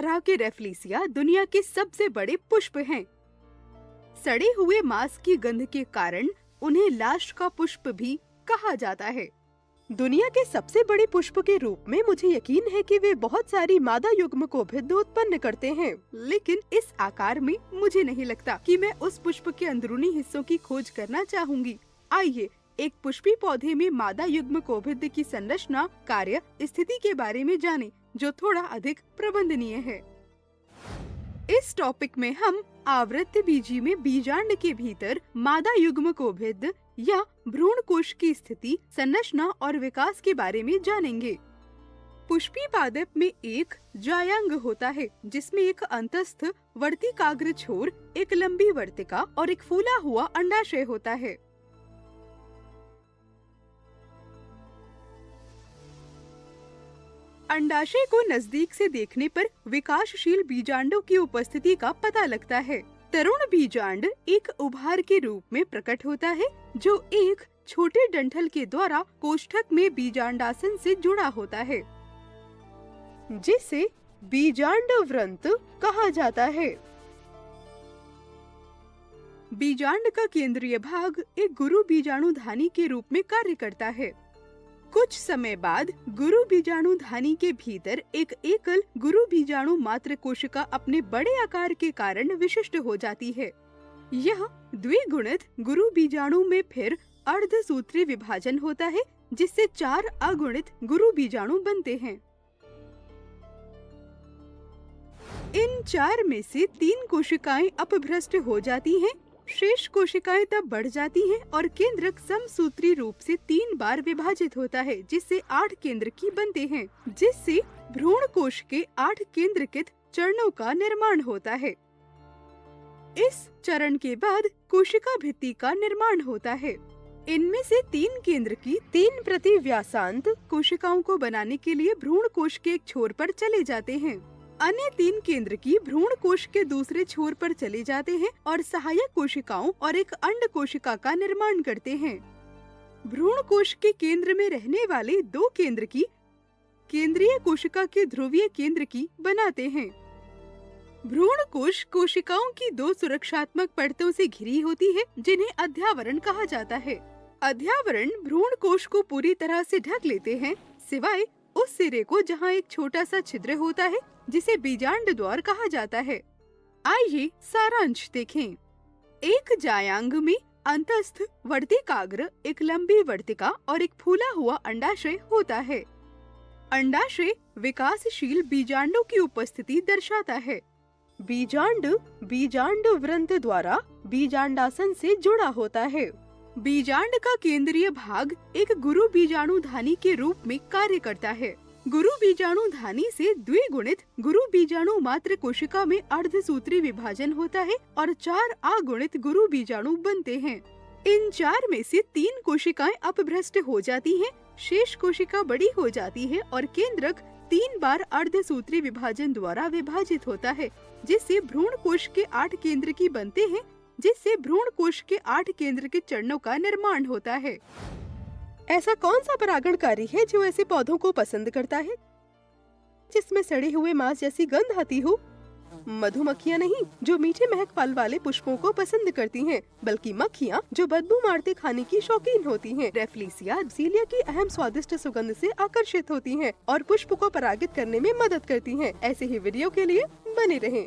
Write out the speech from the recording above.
तरह के रेफ्लिसिया दुनिया के सबसे बड़े पुष्प हैं। सड़े हुए मांस की गंध के कारण उन्हें लाश का पुष्प भी कहा जाता है। दुनिया के सबसे बड़े पुष्प के रूप में मुझे यकीन है कि वे बहुत सारी मादा युग्म को भी उत्पन्न करते हैं, लेकिन इस आकार में मुझे नहीं लगता कि मैं उस पुष्प के अंदरूनी हिस्सों की खोज करना चाहूंगी। आइए एक पुष्पी पौधे में मादा युग्म कोभिद की संरचना, कार्य, स्थिति के बारे में जानें, जो थोड़ा अधिक प्रबंधनीय है। इस टॉपिक में हम आवृत्त बीजी में बीजांड के भीतर मादा युग्म कोभिद या भ्रूण कोश की स्थिति, संरचना और विकास के बारे में जानेंगे। पुष्पी पादप में एक जायांग होता है, जिसमें एक अंतस्थ वर्तिकाग्र छोर, एक लंबी वर्तिका और एक फूला हुआ अंडाशय होता है। अंडाशय को नजदीक से देखने पर विकासशील बीजांडों की उपस्थिति का पता लगता है। तरुण बीजांड एक उभार के रूप में प्रकट होता है, जो एक छोटे डंठल के द्वारा कोष्ठक में बीजांडासन से जुड़ा होता है, जिसे बीजांड व्रंत कहा जाता है। बीजांड का केंद्रीय भाग एक गुरु बीजाणुधानी के रूप में कार्य करता है। कुछ समय बाद गुरु बीजाणुधानी के भीतर एक एकल गुरु बीजाणु मात्र कोशिका अपने बड़े आकार के कारण विशिष्ट हो जाती है। यह द्विगुणित गुरु बीजाणु में फिर अर्धसूत्री विभाजन होता है, जिससे 4 अगुणित गुरु बीजाणु बनते हैं। इन 4 में से 3 कोशिकाएं अपभ्रष्ट हो जाती हैं, शेष कोशिकाएं तब बढ़ जाती हैं और केंद्रक समसूत्री रूप से 3 बार विभाजित होता है, जिससे 8 केंद्रकी बनते हैं, जिससे भ्रूण कोश के 8 केंद्रकित चरणों का निर्माण होता है। इस चरण के बाद कोशिका भित्ति का निर्माण होता है। इनमें से 3 केंद्रकी 3 प्रति व्यासांत कोशिकाओं को बनाने के लिए भ्रूण कोश के एक छोर पर चले जाते हैं। अन्य 3 केंद्र की भ्रूण कोश के दूसरे छोर पर चले जाते हैं और सहायक कोशिकाओं और एक अंड कोशिका का निर्माण करते हैं। भ्रूण कोश के केंद्र में रहने वाले 2 केंद्र की केंद्रीय कोशिका के ध्रुवीय केंद्र की बनाते हैं। भ्रूण कोश कोशिकाओं की 2 सुरक्षात्मक परतों से घिरी होती है, जिन्हें अध्यावरण कहा जाता है। अध्यावरण भ्रूण कोश को पूरी तरह से ढक लेते हैं, सिवाय उस सिरे को जहाँ एक छोटा सा छिद्र होता है, जिसे बीजांड द्वार कहा जाता है। आइए सारांश देखें। एक जायांग में अंतस्थ वर्तिकाग्र, एक लंबी वर्तिका और एक फूला हुआ अंडाशय होता है। अंडाशय विकासशील बीजांडों की उपस्थिति दर्शाता है। बीजांड बीजांड व्रंत द्वारा बीजांडासन से जुड़ा होता है। बीजांड का केंद्रीय भाग एक गुरु बीजाणुधानी के रूप में कार्य करता है। गुरु बीजाणुधानी से द्विगुणित गुरु बीजाणु मात्र कोशिका में अर्धसूत्री विभाजन होता है और 4 अगुणित गुरु बीजाणु बनते हैं। इन 4 में से 3 कोशिकाएं अपभ्रष्ट हो जाती हैं, शेष कोशिका बड़ी हो जाती है और केंद्रक 3 बार अर्धसूत्री विभाजन द्वारा विभाजित होता है, जिससे भ्रूण कोश के 8 केंद्र की बनते हैं, जिससे भ्रूण कोश के 8 केंद्र के चरणों का निर्माण होता है। ऐसा कौन सा परागणकारी है जो ऐसे पौधों को पसंद करता है जिसमें सड़े हुए मांस जैसी गंध आती हो? मधुमक्खियां नहीं, जो मीठे महक फल वाले पुष्पों को पसंद करती हैं, बल्कि मक्खियां जो बदबू मारते खाने की शौकीन होती हैं। रेफ्लिसिया सीलिया की अहम स्वादिष्ट सुगंध से आकर्षित होती हैं और पुष्प को परागित करने में मदद करती हैं। ऐसे ही वीडियो के लिए बने रहें।